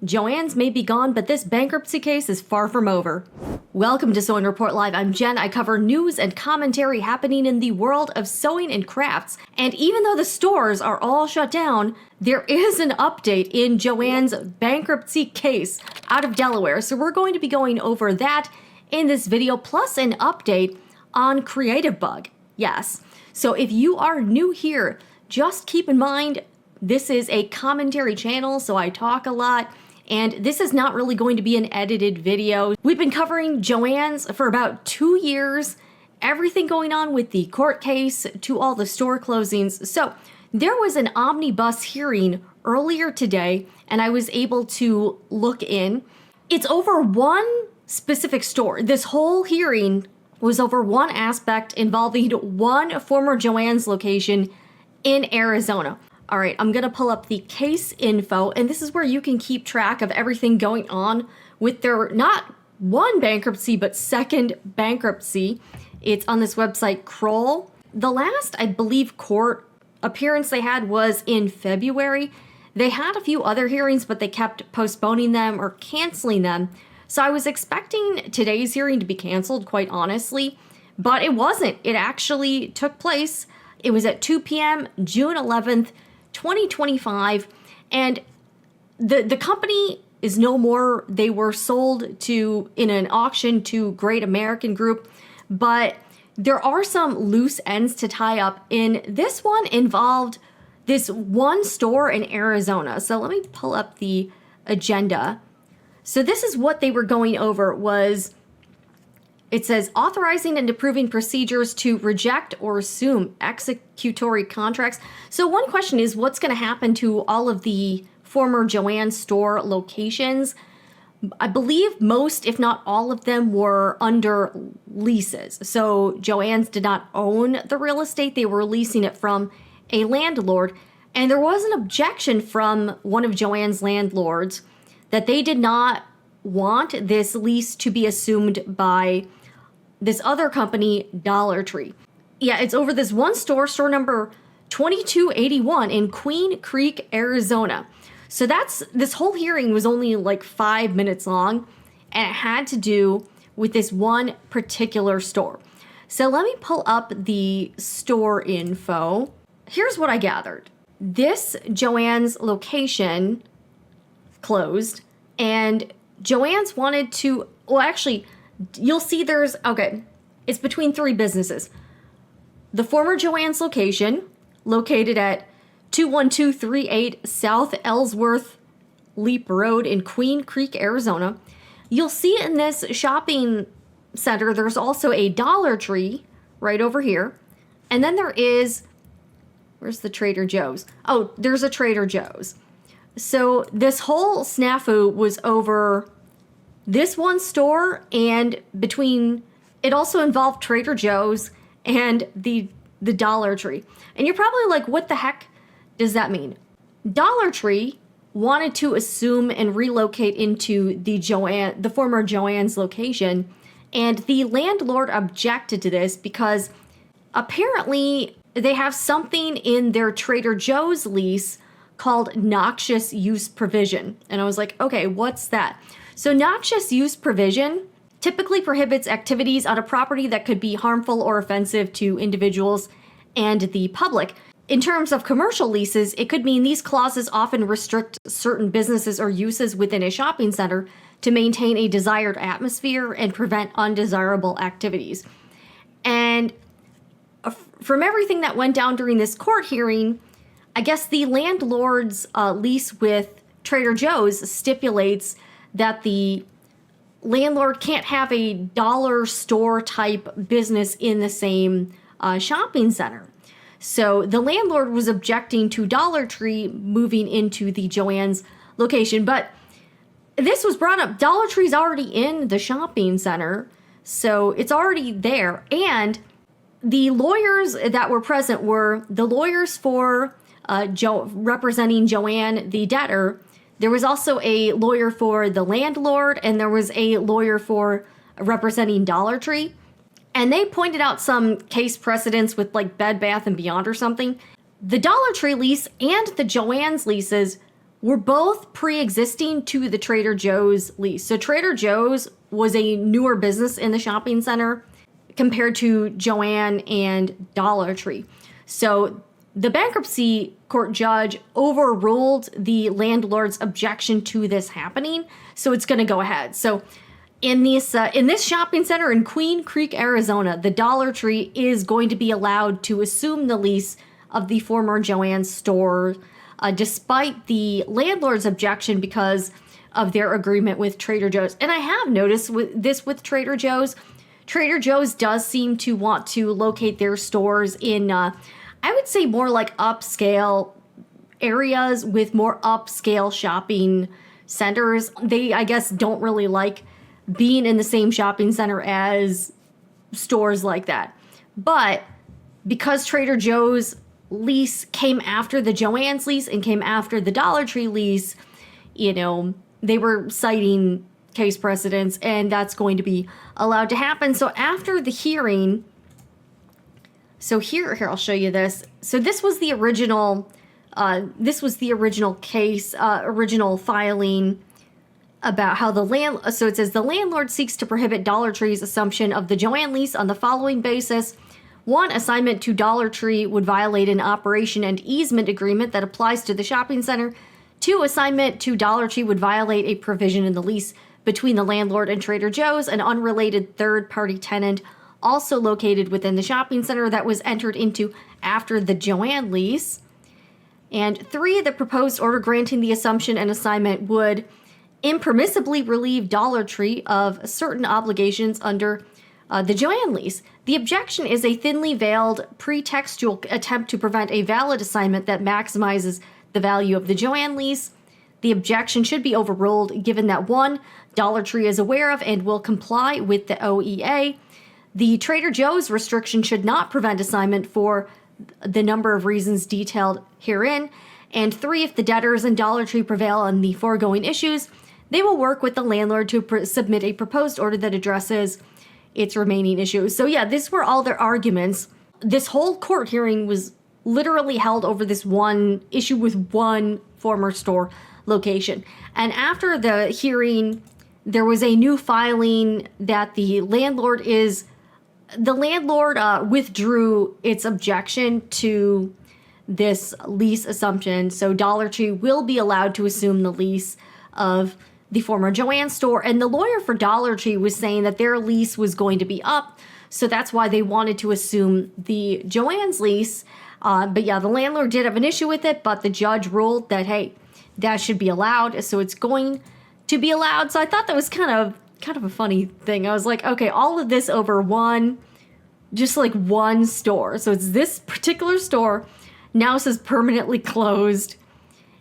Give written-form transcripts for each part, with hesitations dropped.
JOANN's may be gone, but this bankruptcy case is far from over. Welcome to Sew and Report Live. I'm Jen. I cover news and commentary happening in the world of sewing and crafts. And even though the stores are all shut down, there is an update in JOANN's bankruptcy case out of Delaware. So we're going to be going over that in this video, plus an update on Creativebug. Yes. So if you are new here, just keep in mind, this is a commentary channel, so I talk a lot. And this is not really going to be an edited video. We've been covering JOANN's for about 2 years, everything going on with the court case to all the store closings. So there was an omnibus hearing earlier today, and I was able to look in. It's over one specific store. This whole hearing was over one aspect involving one former JOANN's location in Arizona. All right, I'm gonna pull up the case info, and this is where you can keep track of everything going on with their not one bankruptcy, but second bankruptcy. It's on this website, Kroll. The last, I believe, court appearance they had was in February. They had a few other hearings, but they kept postponing them or canceling them. So I was expecting today's hearing to be canceled, quite honestly, but it wasn't. It actually took place. It was at 2 p.m., June 11th, 2025, and the company is no more. They were sold to in an auction to Great American Group, but there are some loose ends to tie up. In this one involved this one store in Arizona. So let me pull up the agenda. So this is what they were going over. It says authorizing and approving procedures to reject or assume executory contracts. So one question is, what's going to happen to all of the former JOANN store locations? I believe most, if not all of them, were under leases. So JOANN's did not own the real estate. They were leasing it from a landlord. And there was an objection from one of JOANN's landlords that they did not want this lease to be assumed by this other company, Dollar Tree. Yeah, it's over this one store number 2281 in Queen Creek, Arizona. So this whole hearing was only like 5 minutes long, and it had to do with this one particular store. So let me pull up the store info. Here's what I gathered. This JOANN's location closed, and JOANN's wanted to, well, actually, you'll see it's between three businesses. The former JOANN's location, located at 21238 South Ellsworth Leap Road in Queen Creek, Arizona. You'll see in this shopping center, there's also a Dollar Tree right over here. And then there is, where's the Trader Joe's? Oh, there's a Trader Joe's. So this whole snafu was over this one store, and it also involved Trader Joe's and the Dollar Tree. And you're probably like, what the heck does that mean? Dollar Tree wanted to assume and relocate into the former JOANN's location, and the landlord objected to this because apparently they have something in their Trader Joe's lease called noxious use provision. And I was like, okay, what's that? So noxious use provision typically prohibits activities on a property that could be harmful or offensive to individuals and the public. In terms of commercial leases, it could mean these clauses often restrict certain businesses or uses within a shopping center to maintain a desired atmosphere and prevent undesirable activities. And from everything that went down during this court hearing, I guess the landlord's lease with Trader Joe's stipulates that the landlord can't have a dollar store type business in the same shopping center. So the landlord was objecting to Dollar Tree moving into the JOANN's location. But this was brought up. Dollar Tree's already in the shopping center, so it's already there. And the lawyers that were present were the lawyers for representing JOANN, the debtor. There was also a lawyer for the landlord, and there was a lawyer for representing Dollar Tree. And they pointed out some case precedents with like Bed Bath & Beyond or something. The Dollar Tree lease and the JOANN's leases were both pre-existing to the Trader Joe's lease. So Trader Joe's was a newer business in the shopping center compared to JOANN and Dollar Tree. So the bankruptcy court judge overruled the landlord's objection to this happening, so it's going to go ahead. So in this shopping center in Queen Creek, Arizona, the Dollar Tree is going to be allowed to assume the lease of the former JOANN store, despite the landlord's objection because of their agreement with Trader Joe's. And I have noticed with Trader Joe's. Trader Joe's does seem to want to locate their stores in, I would say, more like upscale areas with more upscale shopping centers. They, I guess, don't really like being in the same shopping center as stores like that. But because Trader Joe's lease came after the JOANN's lease and came after the Dollar Tree lease, they were citing case precedents, and that's going to be allowed to happen. So after the hearing, here I'll show you this. So this was the original case, original filing about how so it says the landlord seeks to prohibit Dollar Tree's assumption of the JOANN lease on the following basis. 1, assignment to Dollar Tree would violate an operation and easement agreement that applies to the shopping center. 2, assignment to Dollar Tree would violate a provision in the lease between the landlord and Trader Joe's, an unrelated third-party tenant also located within the shopping center that was entered into after the JOANN lease. And 3, the proposed order granting the assumption and assignment would impermissibly relieve Dollar Tree of certain obligations under the JOANN lease. The objection is a thinly veiled pretextual attempt to prevent a valid assignment that maximizes the value of the JOANN lease. The objection should be overruled given that 1, Dollar Tree is aware of and will comply with the OEA. The Trader Joe's restriction should not prevent assignment for the number of reasons detailed herein. And 3, if the debtors and Dollar Tree prevail on the foregoing issues, they will work with the landlord to submit a proposed order that addresses its remaining issues. So yeah, these were all their arguments. This whole court hearing was literally held over this one issue with one former store location. And after the hearing, there was a new filing that the landlord withdrew its objection to this lease assumption. So Dollar Tree will be allowed to assume the lease of the former JOANN store. And the lawyer for Dollar Tree was saying that their lease was going to be up, so that's why they wanted to assume the JOANN's lease. But yeah, the landlord did have an issue with it, but the judge ruled that, hey, that should be allowed, so it's going to be allowed. So I thought that was kind of a funny thing. I was like, okay, all of this over one store. So it's this particular store now says permanently closed,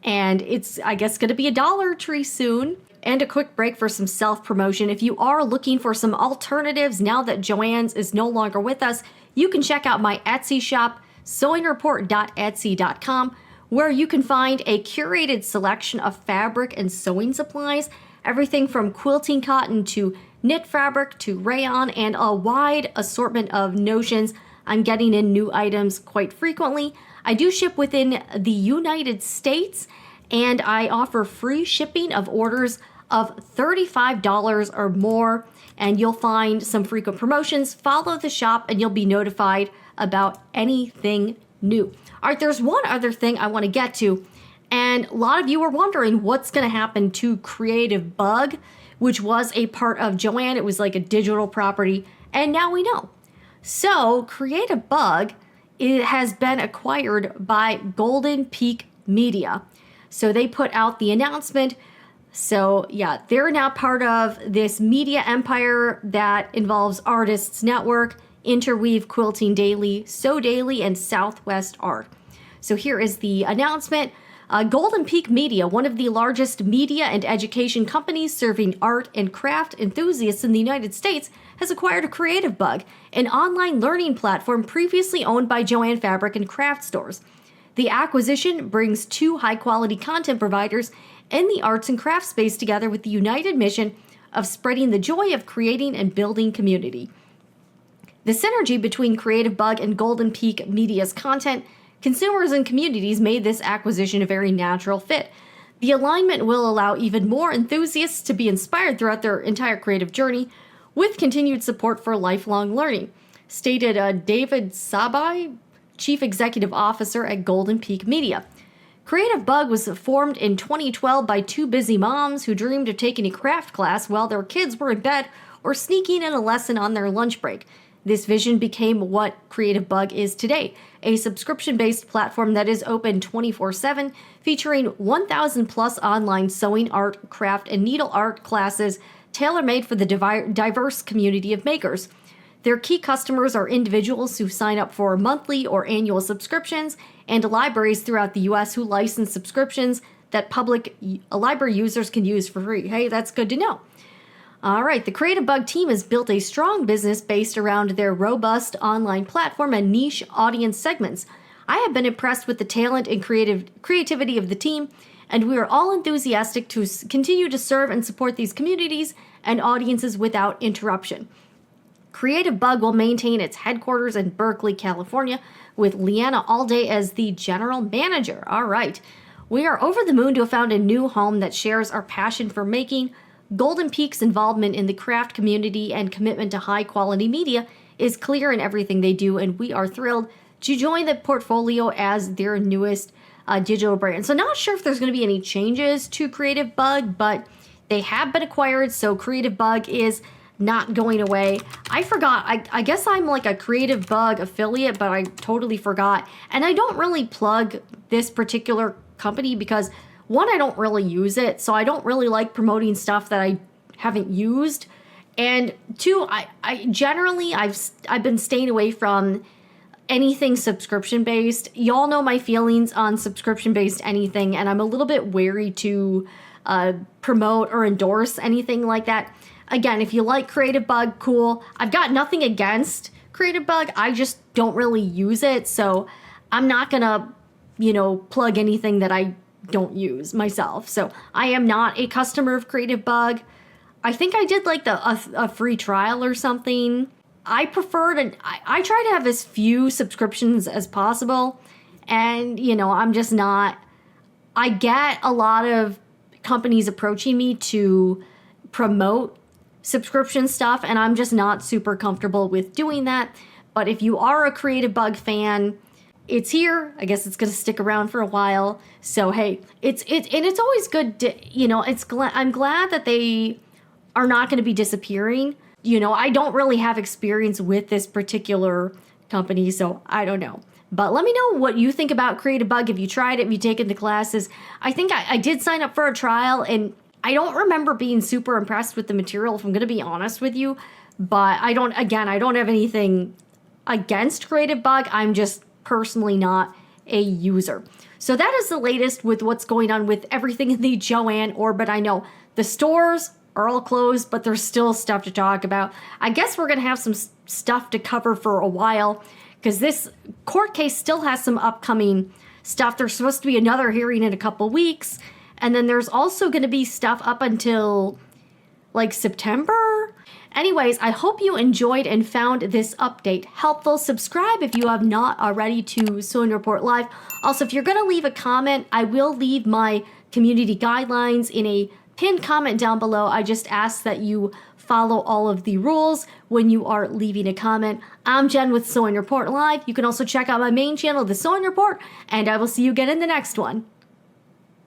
and it's, I guess, going to be a Dollar Tree soon. And a quick break for some self-promotion. If you are looking for some alternatives now that JOANN's is no longer with us, you can check out my Etsy shop, sewingreport.etsy.com, where you can find a curated selection of fabric and sewing supplies, everything from quilting cotton to knit fabric to rayon, and a wide assortment of notions. I'm getting in new items quite frequently. I do ship within the United States, and I offer free shipping of orders of $35 or more, and you'll find some frequent promotions. Follow the shop and you'll be notified about anything new. All right, there's one other thing I want to get to, and a lot of you are wondering what's going to happen to Creativebug, which was a part of JOANN. It was like a digital property, and now we know. So Creativebug, it has been acquired by Golden Peak Media. So they put out the announcement. So yeah, they're now part of this media empire that involves Artists Network, Interweave Quilting Daily, Sew Daily, and Southwest Art. So here is the announcement. Golden Peak Media, one of the largest media and education companies serving art and craft enthusiasts in the United States, has acquired Creativebug, an online learning platform previously owned by JOANN Fabric and Craft Stores. The acquisition brings 2 high-quality content providers in the arts and crafts space together with the united mission of spreading the joy of creating and building community. The synergy between Creativebug and Golden Peak Media's content, consumers, and communities made this acquisition a very natural fit. The alignment will allow even more enthusiasts to be inspired throughout their entire creative journey, with continued support for lifelong learning, stated David Sabai, Chief Executive Officer at Golden Peak Media. Creativebug was formed in 2012 by two busy moms who dreamed of taking a craft class while their kids were in bed or sneaking in a lesson on their lunch break. This vision became what Creativebug is today, a subscription-based platform that is open 24/7, featuring 1,000 plus online sewing, art, craft, and needle art classes tailor-made for the diverse community of makers. Their key customers are individuals who sign up for monthly or annual subscriptions and libraries throughout the U.S. who license subscriptions that public library users can use for free. Hey, that's good to know. All right, the Creativebug team has built a strong business based around their robust online platform and niche audience segments. I have been impressed with the talent and creativity of the team, and we are all enthusiastic to continue to serve and support these communities and audiences without interruption. Creativebug will maintain its headquarters in Berkeley, California, with Leanna Alday as the general manager. All right. We are over the moon to have found a new home that shares our passion for making. Golden Peak's involvement in the craft community and commitment to high-quality media is clear in everything they do, and we are thrilled to join the portfolio as their newest digital brand. So not sure if there's going to be any changes to Creativebug, but they have been acquired, so Creativebug is not going away. I forgot. I guess I'm like a Creativebug affiliate, but I totally forgot. And I don't really plug this particular company because, one, I don't really use it, so I don't really like promoting stuff that I haven't used. And two, I generally I've been staying away from anything subscription based. Y'all know my feelings on subscription based anything, and I'm a little bit wary to promote or endorse anything like that. Again, if you like Creativebug, cool. I've got nothing against Creativebug. I just don't really use it, so I'm not gonna, plug anything that I don't use myself. So I am not a customer of Creativebug. I think I did like a free trial or something. I preferred, and I try to have as few subscriptions as possible. And, I'm just not, I get a lot of companies approaching me to promote subscription stuff, and I'm just not super comfortable with doing that. But if you are a Creativebug fan, it's here. I guess it's going to stick around for a while. So hey, it's always good to, I'm glad that they are not going to be disappearing. I don't really have experience with this particular company, so I don't know. But let me know what you think about Creativebug. If you tried it, if you taken the classes. I think I did sign up for a trial, and I don't remember being super impressed with the material, if I'm going to be honest with you. But I don't have anything against Creativebug. I'm just personally not a user. So that is the latest with what's going on with everything in the JOANN orbit. I know the stores are all closed, but there's still stuff to talk about. I guess we're going to have some stuff to cover for a while, because this court case still has some upcoming stuff. There's supposed to be another hearing in a couple weeks. And then there's also going to be stuff up until like September. Anyways, I hope you enjoyed and found this update helpful. Subscribe if you have not already to Sewing Report Live. Also, if you're going to leave a comment, I will leave my community guidelines in a pinned comment down below. I just ask that you follow all of the rules when you are leaving a comment. I'm Jen with Sewing Report Live. You can also check out my main channel, The Sewing Report, and I will see you again in the next one.